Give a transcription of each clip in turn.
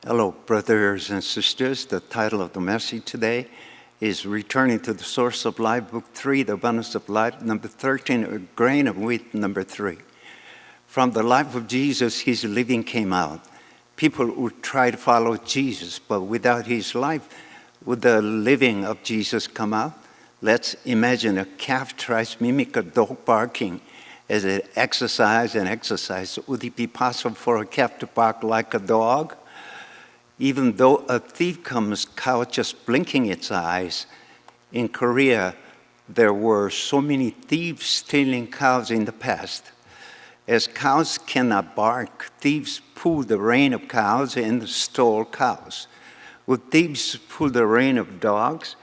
Hello, brothers and sisters. The title of the message today is Returning to the Source of Life, Book 3, The Abundance of Life, number 13, A Grain of Wheat, number 3. From the life of Jesus, his living came out. People would try to follow Jesus, but without his life, would the living of Jesus come out? Let's imagine a calf tries to mimic a dog barking as it exercises. Would it be possible for a calf to bark like a dog? Even though a thief comes, cow just blinking its eyes. In Korea, there were so many thieves stealing cows in the past. As cows cannot bark, thieves pull the rein of cows and stole cows. Would thieves pull the rein of dogs?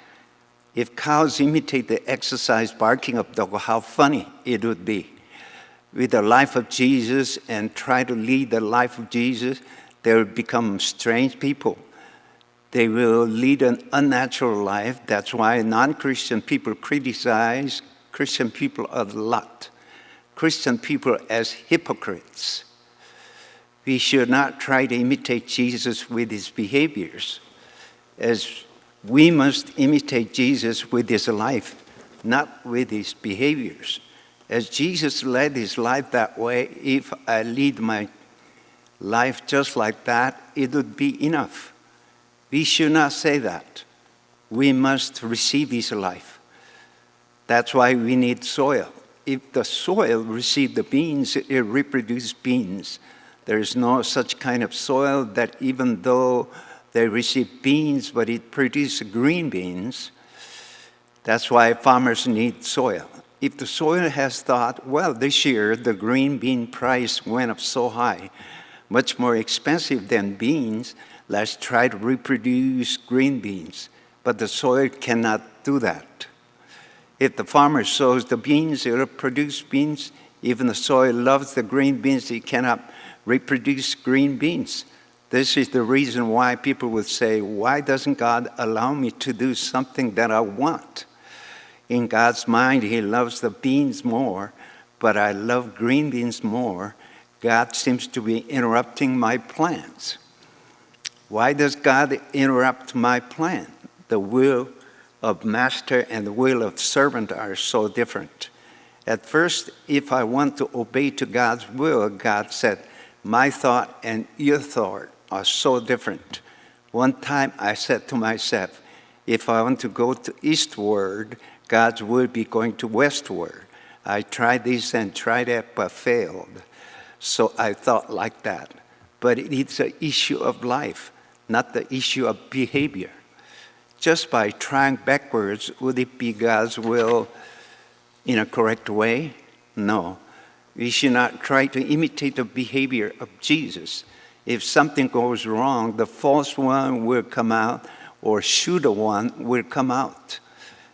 If cows imitate the exercise barking of dogs, how funny it would be. With the life of Jesus and try to lead the life of Jesus, they will become strange people. They will lead an unnatural life. That's why non-Christian people criticize Christian people a lot. Christian people as hypocrites. We should not try to imitate Jesus with his behaviors, as we must imitate Jesus with his life, not with his behaviors. As Jesus led his life that way, if I lead my life just like that, it would be enough. We should not say that. We must receive his life. That's why we need soil. If the soil received the beans, it reproduces beans. There is no such kind of soil that even though they receive beans, but it produces green beans. That's why farmers need soil. If the soil has thought, well, this year the green bean price went up so high, much more expensive than beans, let's try to reproduce green beans. But the soil cannot do that. If the farmer sows the beans, it will produce beans. Even the soil loves the green beans, it cannot reproduce green beans. This is the reason why people would say, why doesn't God allow me to do something that I want? In God's mind, he loves the beans more, but I love green beans more. God seems to be interrupting my plans. Why does God interrupt my plan? The will of master and the will of servant are so different. At first, if I want to obey to God's will, God said, my thought and your thought are so different. One time I said to myself, if I want to go to eastward, God's will be going to westward. I tried this and tried that, but failed. So I thought like that. But it's an issue of life, not the issue of behavior. Just by trying backwards, would it be God's will in a correct way? No. We should not try to imitate the behavior of Jesus. If something goes wrong, the false one will come out, or shooter one will come out.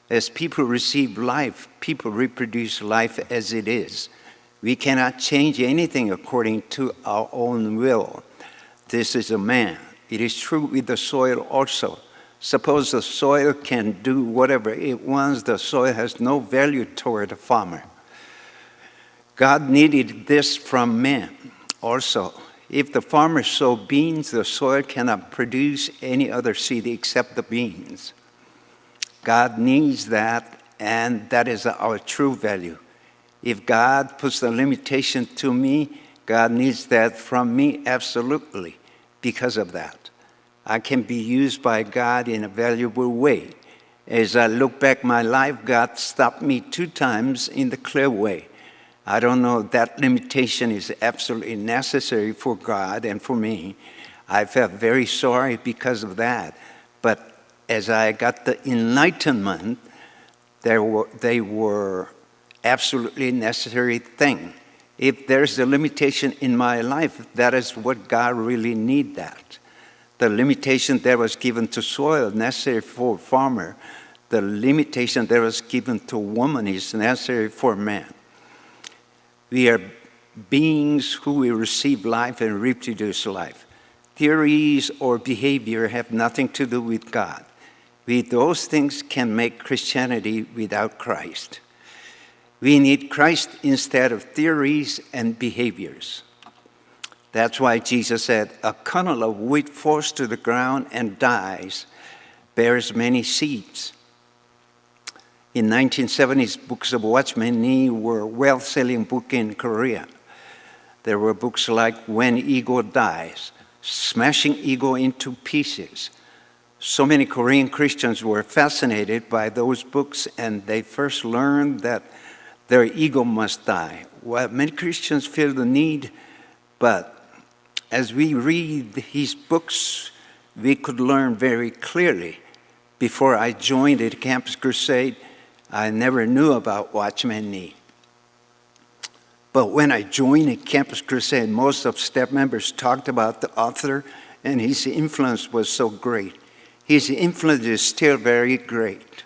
As people receive life, people reproduce life as it is. We cannot change anything according to our own will. This is a man. It is true with the soil also. Suppose the soil can do whatever it wants, the soil has no value toward the farmer. God needed this from man also. If the farmer sow beans, the soil cannot produce any other seed except the beans. God needs that, and that is our true value. If God puts the limitation to me, God needs that from me absolutely because of that. I can be used by God in a valuable way. As I look back my life, God stopped me 2 times in the clear way. I don't know if that limitation is absolutely necessary for God and for me. I felt very sorry because of that. But as I got the enlightenment, they were absolutely necessary thing. If there's a limitation in my life, that is what God really need that. The limitation that was given to soil necessary for a farmer. The limitation that was given to woman is necessary for man. We are beings who will receive life and reproduce life. Theories or behavior have nothing to do with God. Those things can make Christianity without Christ. We need Christ instead of theories and behaviors. That's why Jesus said, a kernel of wheat falls to the ground and dies, bears many seeds. In 1970s, books of Watchman Nee were a well-selling book in Korea. There were books like When Ego Dies, Smashing Ego into Pieces. So many Korean Christians were fascinated by those books, and they first learned that their ego must die. Well, many Christians feel the need, but as we read his books, we could learn very clearly. Before I joined the Campus Crusade, I never knew about Watchman Nee. But when I joined the Campus Crusade, most of staff members talked about the author, and his influence was so great. His influence is still very great.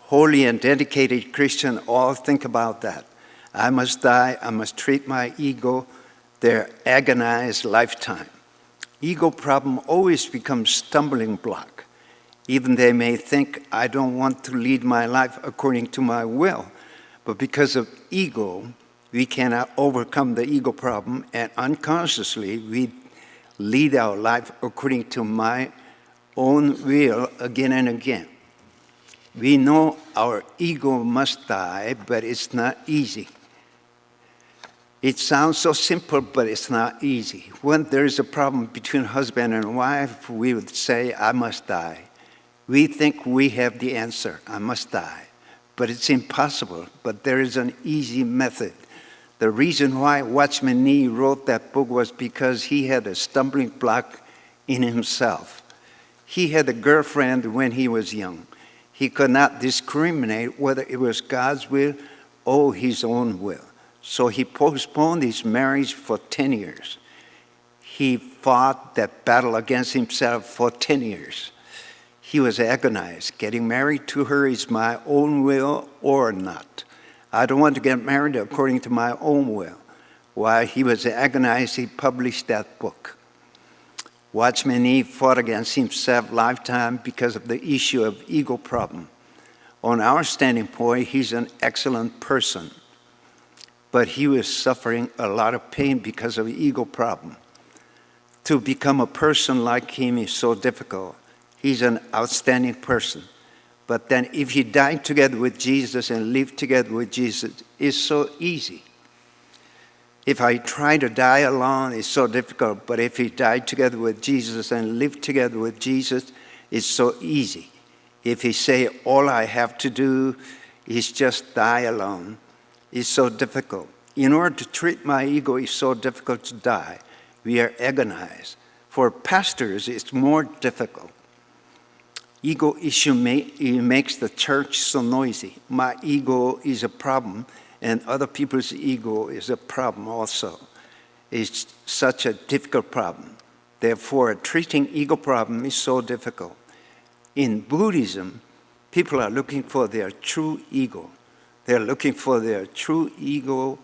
Holy and dedicated Christians all think about that. I must die, I must treat my ego, their agonized lifetime. Ego problem always becomes stumbling block. Even they may think, I don't want to lead my life according to my will, but because of ego, we cannot overcome the ego problem, and unconsciously we lead our life according to my own will again and again. We know our ego must die, but it's not easy. It sounds so simple, but it's not easy. When there is a problem between husband and wife, we would say, I must die. We think we have the answer, I must die. But it's impossible, but there is an easy method. The reason why Watchman Nee wrote that book was because he had a stumbling block in himself. He had a girlfriend when he was young. He could not discriminate whether it was God's will or his own will. So he postponed his marriage for 10 years. He fought that battle against himself for 10 years. He was agonized. Getting married to her is my own will or not. I don't want to get married according to my own will. While he was agonized, he published that book. Watchman Nee fought against himself lifetime because of the issue of ego problem. On our standing point, he's an excellent person, but he was suffering a lot of pain because of ego problem. To become a person like him is so difficult. He's an outstanding person. But then if he died together with Jesus and lived together with Jesus, it's so easy. If I try to die alone, it's so difficult. But if he died together with Jesus and lived together with Jesus, it's so easy. If he say, all I have to do is just die alone, it's so difficult. In order to treat my ego, it's so difficult to die. We are agonized. For pastors, it's more difficult. Ego issue makes the church so noisy. My ego is a problem, and other people's ego is a problem also. It's such a difficult problem. Therefore, treating ego problem is so difficult. In Buddhism, people are looking for their true ego. They're looking for their true ego,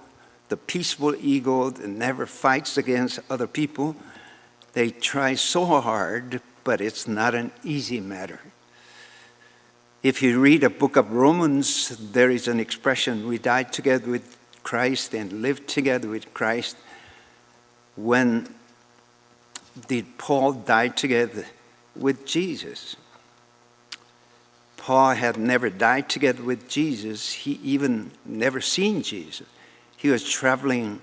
the peaceful ego that never fights against other people. They try so hard, but it's not an easy matter. If you read a book of Romans, there is an expression, we died together with Christ and lived together with Christ. When did Paul die together with Jesus? Paul had never died together with Jesus. He even never seen Jesus. He was traveling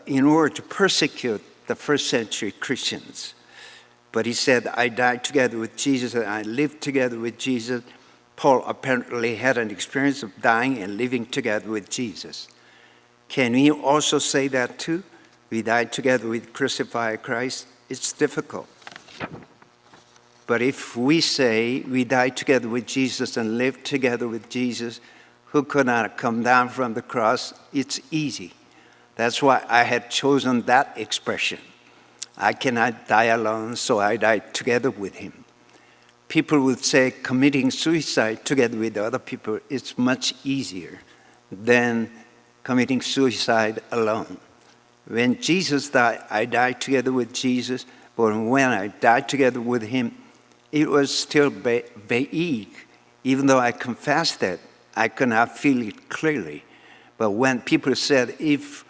in order to persecute the first century Christians. But he said, I died together with Jesus and I lived together with Jesus. Paul apparently had an experience of dying and living together with Jesus. Can we also say that too? We died together with crucified Christ. It's difficult. But if we say we died together with Jesus and lived together with Jesus, who could not come down from the cross, it's easy. That's why I had chosen that expression. I cannot die alone, so I died together with him. People would say committing suicide together with other people is much easier than committing suicide alone. When Jesus died, I died together with Jesus, but when I died together with him, it was still vague. Even though I confessed that, I could not feel it clearly. But when people said, if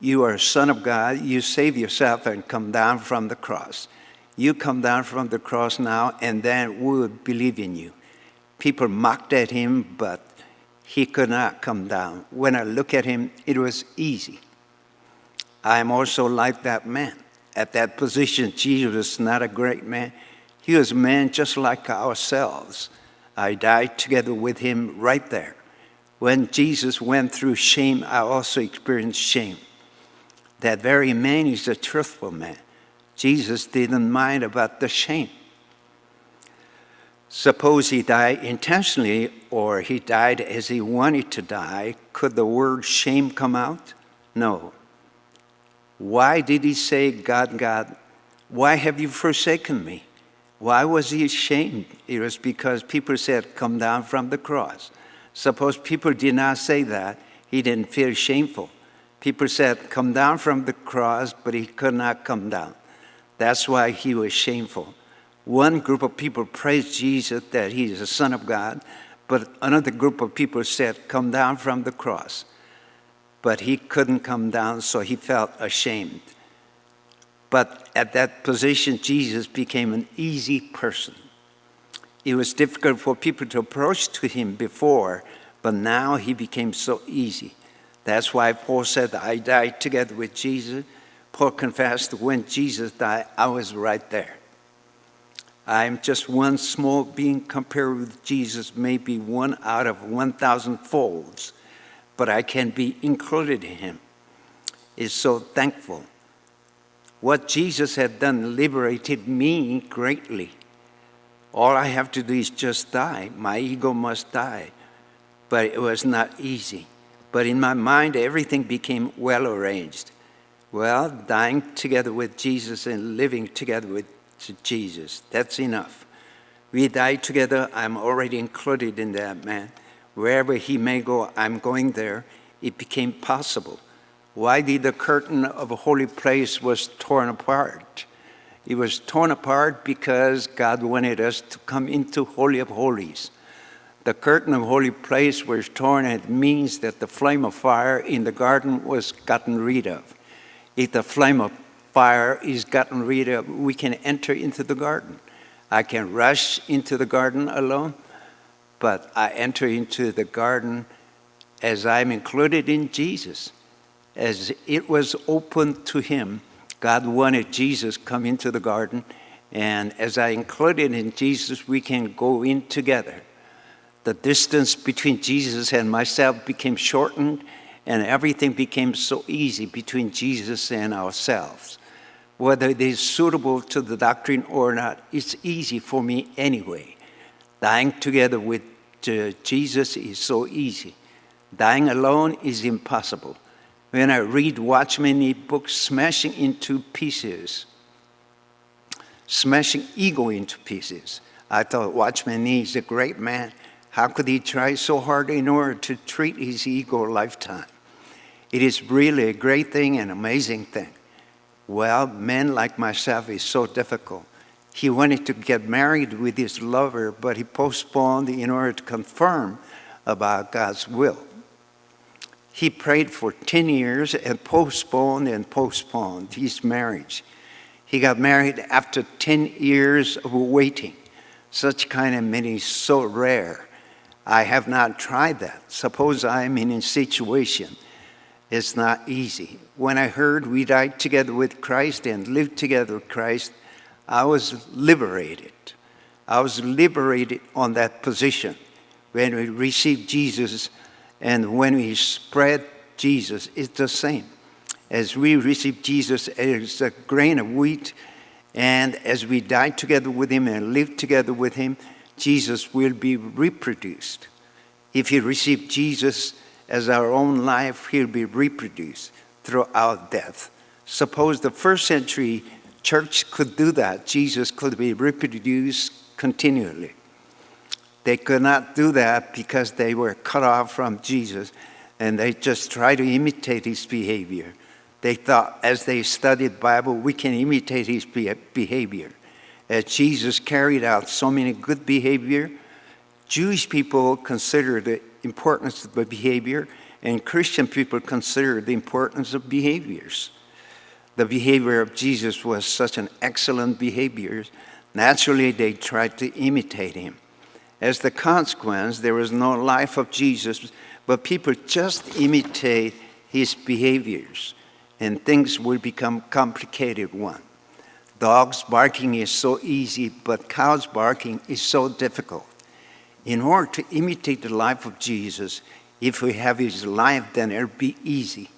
You are a son of God. You save yourself and come down from the cross. You come down from the cross now, and then we would believe in you. People mocked at him, but he could not come down. When I look at him, it was easy. I am also like that man. At that position, Jesus was not a great man. He was a man just like ourselves. I died together with him right there. When Jesus went through shame, I also experienced shame. That very man is a truthful man. Jesus didn't mind about the shame. Suppose he died intentionally or he died as he wanted to die. Could the word shame come out? No. Why did he say, God, God, why have you forsaken me? Why was he ashamed? It was because people said, come down from the cross. Suppose people did not say that, he didn't feel shameful. People said, come down from the cross, but he could not come down. That's why he was shameful. One group of people praised Jesus that he is the Son of God, but another group of people said, come down from the cross. But he couldn't come down, so he felt ashamed. But at that position, Jesus became an easy person. It was difficult for people to approach to him before, but now he became so easy. That's why Paul said, I died together with Jesus. Paul confessed, when Jesus died, I was right there. I'm just one small being compared with Jesus, maybe one out of 1,000 folds, but I can be included in him. It's so thankful. What Jesus had done liberated me greatly. All I have to do is just die. My ego must die. But it was not easy. But in my mind, everything became well arranged. Well, dying together with Jesus and living together with Jesus, that's enough. We died together, I'm already included in that man. Wherever he may go, I'm going there. It became possible. Why did the curtain of a holy place was torn apart? It was torn apart because God wanted us to come into Holy of Holies. The curtain of holy place was torn, and it means that the flame of fire in the garden was gotten rid of. If the flame of fire is gotten rid of, we can enter into the garden. I can rush into the garden alone, but I enter into the garden as I'm included in Jesus. As it was open to him, God wanted Jesus come into the garden, and as I included in Jesus, we can go in together. The distance between Jesus and myself became shortened, and everything became so easy between Jesus and ourselves. Whether it is suitable to the doctrine or not, it's easy for me anyway. Dying together with Jesus is so easy. Dying alone is impossible. When I read Watchman Nee books, smashing ego into pieces, I thought Watchman Nee is a great man. How could he try so hard in order to treat his ego a lifetime? It is really a great thing, an amazing thing. Well, men like myself is so difficult. He wanted to get married with his lover, but he postponed in order to confirm about God's will. He prayed for 10 years and postponed his marriage. He got married after 10 years of waiting. Such kind of marriage is so rare. I have not tried that. Suppose I'm in a situation. It's not easy. When I heard we died together with Christ and lived together with Christ, I was liberated. I was liberated on that position. When we received Jesus and when we spread Jesus, it's the same. As we receive Jesus as a grain of wheat, and as we die together with him and live together with him, Jesus will be reproduced. If you receive Jesus as our own life, he'll be reproduced throughout death. Suppose the first century church could do that. Jesus could be reproduced continually. They could not do that because they were cut off from Jesus, and they just tried to imitate his behavior. They thought as they studied the Bible, we can imitate his behavior. As Jesus carried out so many good behavior, Jewish people considered the importance of the behavior, And Christian people consider the importance of behaviors. The behavior of Jesus was such an excellent behavior. Naturally, they tried to imitate him. As the consequence, there was no life of Jesus, but people just imitate his behaviors, and things will become complicated one. Dogs barking is so easy, but cows barking is so difficult. In order to imitate the life of Jesus, if we have his life, then it'll be easy.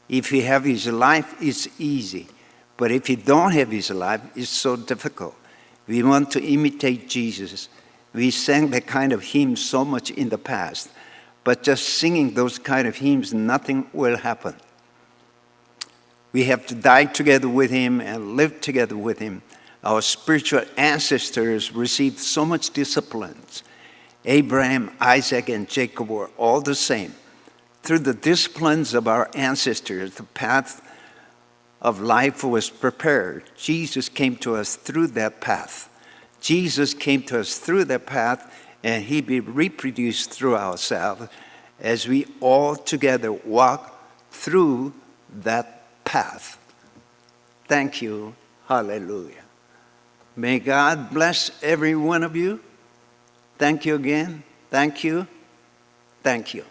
If we have his life, it's easy. But if you don't have his life, it's so difficult. We want to imitate Jesus. We sang that kind of hymn so much in the past, but just singing those kind of hymns, nothing will happen. We have to die together with him and live together with him. Our spiritual ancestors received so much disciplines. Abraham, Isaac, and Jacob were all the same. Through the disciplines of our ancestors, the path of life was prepared. Jesus came to us through that path. Jesus came to us through that path, and he be reproduced through ourselves as we all together walk through that path. Thank you. Hallelujah. May God bless every one of you. Thank you again. Thank you. Thank you.